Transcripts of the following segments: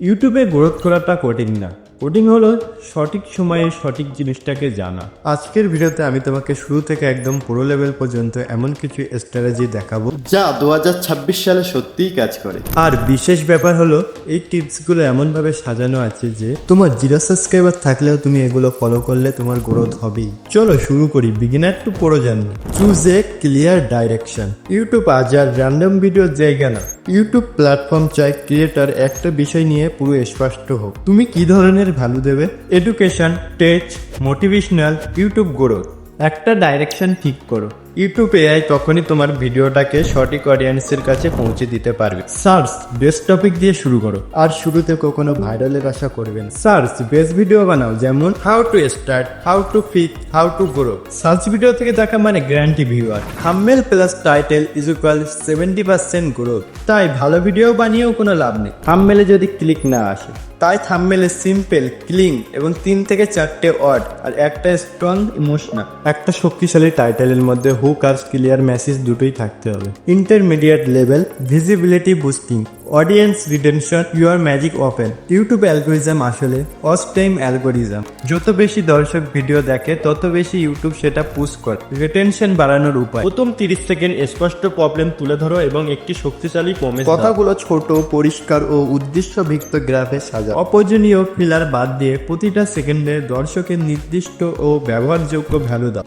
ইউটিউবে গ্রোথ করাটা কঠিন না, কঠিন হলো সঠিক সময়ে সঠিক জিনিসটাকে জানা। আজকের ভিডিওতে আমি তোমাকে শুরু থেকে একদম পুরো লেভেল পর্যন্ত এমন কিছু স্ট্র্যাটেজি দেখাবো যা 2026 সালে সত্যিই কাজ করে। আর বিশেষ ব্যাপার হলো এই টিপসগুলো এমনভাবে সাজানো আছে যে তোমার 0 সাবস্ক্রাইবার থাকলেও তুমি এগুলো ফলো করলে তোমার গ্রোথ হবেই। চলো শুরু করি, beginner two pro journey. Choose a clear direction. YouTube আজ আর র্যান্ডম ভিডিওর জায়গা না। ইউটিউব প্ল্যাটফর্ম চাই ক্রিয়েটার একটা বিষয় নিয়ে পুরো স্পষ্ট হোক। তুমি কি ধরনের ভ্যালু দেবে? Education, tech, motivational, YouTube growth. একটা ডাইরেকশন ঠিক করো। ইউটিউব এআই তখনই তোমার ভিডিওটাকে সঠিক অডিয়েন্সের কাছে পৌঁছে দিতে পারবে। সার্চ বেস্ট টপিক দিয়ে শুরু করো, আর শুরুতে কখনো ভাইরালের আশা করবেন। সার্চ বেস্ট ভিডিও বানাও, যেমন how to start, how to fit, how to grow. Search video থেকে দেখা মানে guarantee viewer. Thumbnail plus title is equal 70% growth. তাই ভালো ভিডিও বানিয়েও কোনো লাভ নেই থাম্বনেলে যদি ক্লিক না আসে। তাই থাম্বনেলে সিম্পল, ক্লিন এবং 3 থেকে 4টে ওয়ার্ড আর একটা স্ট্রং ইমোশনাল। একটা শক্তিশালী টাইটেলের মধ্যে হুক আর ক্লিয়ার মেসেজ দুটোই থাকতে হবে। Intermediate level, visibility boosting, audience retention, your magic open. YouTube algorithm আসলে ওয়াচ টাইম অ্যালগোরিজম। যত বেশি দর্শক ভিডিও দেখে তত বেশি ইউটিউব সেটা পুশ করে। রিটেনশন বাড়ানোর উপায়: প্রথম 30 সেকেন্ড স্পষ্ট প্রবলেম তুলে ধরো এবং একটি শক্তিশালী প্রমিস দাও। কথাগুলো ছোট, পরিষ্কার ও উদ্দেশ্যভিত্ত গ্রাফে সাজাও। অপ্রয়োজনীয় ফিলার বাদ দিয়ে প্রতিটা সেকেন্ডে দর্শকের নির্দিষ্ট ও ব্যবহারযোগ্য ভ্যালু দাও।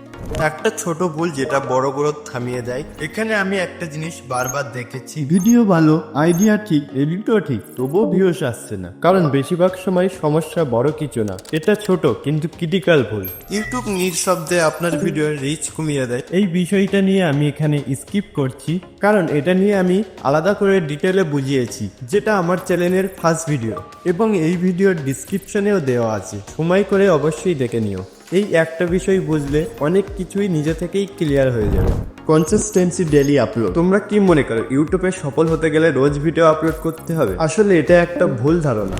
একটা ছোট ভুল যেটা বড় গ্রোথ থামিয়ে দেয়। এখানে আমি একটা জিনিস বারবার দেখেছি, ভিডিও ভালো, আইডিয়া ঠিক, এডিটও ঠিক, তবুও ভিউস আসছে না। কারণ বেশিরভাগ সময় সমস্যা বড় কিছু না, এটা ছোট কিন্তু ক্রিটিক্যাল ভুল। ইউটিউব নিঃশব্দে আপনার ভিডিওর রিচ কমিয়ে দেয়। এই বিষয়টা নিয়ে আমি এখানে স্কিপ করছি, কারণ এটা নিয়ে আমি আলাদা করে ডিটেলে বুঝিয়েছি, যেটা আমার চ্যানেলের ফার্স্ট ভিডিও এবং এই ভিডিওর ডিসক্রিপশনেও দেওয়া আছে। সময় করে অবশ্যই দেখে নিও। এই একটা বিষয় বুঝলে অনেক কিছুই নিজে থেকেই ক্লিয়ার হয়ে যাবে। Consistency, daily upload. তোমরা কি মনে করো ইউটিউবে সফল হতে গেলে রোজ ভিডিও আপলোড করতে হবে? আসলে এটা একটা ভুল ধারণা।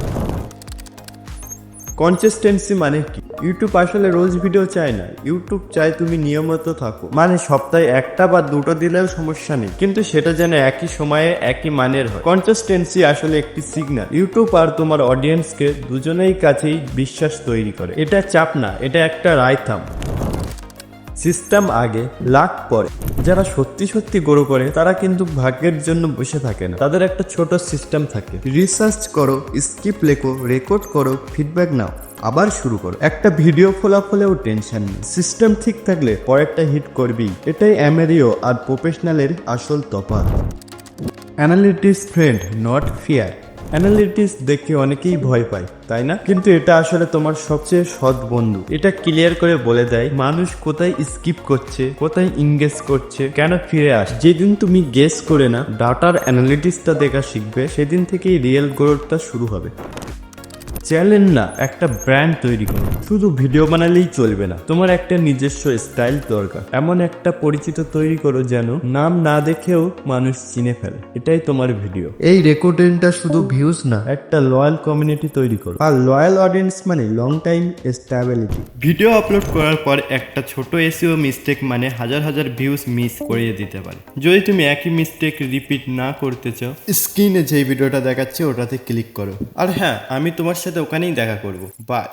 কনসিস্টেন্সি মানে কি? ইউটিউব আসলে রোজ ভিডিও চায় না, ইউটিউব চায় তুমি নিয়মিত থাকো। মানে সপ্তাহে একটা বা দুটো দিলেও সমস্যা নেই, কিন্তু সেটা যেন একই সময়ে একই মানের হয়। কনসিস্টেন্সি আসলে একটি সিগন্যাল। ইউটিউব আর তোমার অডিয়েন্সকে দুজনেই কাছেই বিশ্বাস তৈরি করে। এটা চাপ না, এটা একটা রায়থাম। সিস্টেম আগে, লাক পরে। যারা সত্যি সত্যি গ্রো করে তারা কিন্তু ভাগ্যের জন্য বসে থাকে না, তাদের একটা ছোট সিস্টেম থাকে। রিসার্চ করো, স্ক্রিপ্ট লেখো, রেকর্ড করো, ফিডব্যাক নাও, আবার শুরু করো। একটা ভিডিও ফলাফলেও টেনশন নেই, সিস্টেম ঠিক থাকলে পরেরটা হিট করবি। এটাই অ্যামেরিও আর প্রফেশনালের আসল তফাৎ। Analytics friend, not fear. Analytics দেখে অনেকেই ভয় পায়, তাই না? কিন্তু এটা আসলে তোমার সবচেয়ে সৎ বন্ধু। এটা ক্লিয়ার করে বলে দেয় মানুষ কোথায় স্কিপ করছে, কোথায় ইনগেজ করছে, কেন ফিরে আসে। যেদিন তুমি গেস করে না ডাটার অ্যানালিটিক্সটা দেখা শিখবে, সেদিন থেকেই রিয়েল গ্রোথটা শুরু হবে। চ্যালেঞ্জ না, একটা ব্র্যান্ড তৈরি করো। শুধু ভিডিও বানালেই চলবে না, তোমার একটা নিজস্ব স্টাইল দরকার। এমন একটা পরিচিত তৈরি করো যেন নাম না দেখেও মানুষ চিনে ফেলে এটাই তোমার ভিডিও। এই রেকর্ডিংটা শুধু ভিউজ না, একটা লয়াল কমিউনিটি তৈরি করো। আর লয়াল অডিয়েন্স মানে long time stability. Video upload করার পর একটা ছোট এসইও মিস্টেক মানে হাজার হাজার ভিউজ মিস করিয়ে দিতে পারে। যদি তুমি একই মিস্টেক রিপিট না করতে চাও, স্ক্রিনে যেই ভিডিওটা দেখাচ্ছে ওটাতে ক্লিক করো। আর হ্যাঁ, আমি তোমার সাথে ওখানেই দেখা করব। বাই।